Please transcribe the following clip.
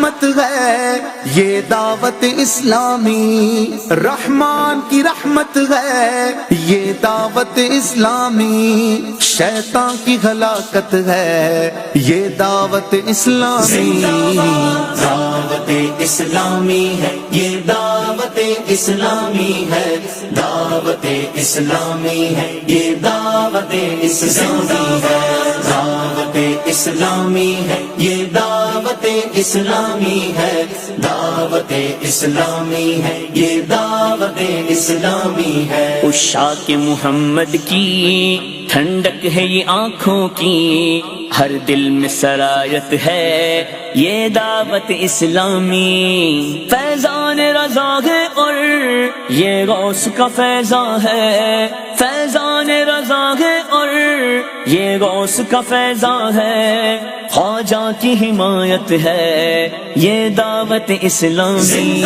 رحمت ہے یہ دعوت اسلامی، رحمان کی رحمت ہے یہ دعوت اسلامی، شیطان کی ہلاکت ہے یہ دعوت اسلامی، دعوت اسلامی ہے یہ دعوت اسلامی ہے، دعوت اسلامی ہے یہ دعوت اسلامی ہے، دعوت اسلامی ہے یہ دعوت اسلامی ہے، دعوت اسلامی ہے یہ دعوت اسلامی ہے۔ عشاق محمد کی ٹھنڈک ہے یہ آنکھوں کی، ہر دل میں سرایت ہے یہ دعوت اسلامی، فیضان رضا ہے اور یہ غوث کا فیضان ہے، فیضان رضا ہے اور یہ غوث کا فیضان ہے، خواجہ کی حمایت ہے یہ دعوت اسلامی۔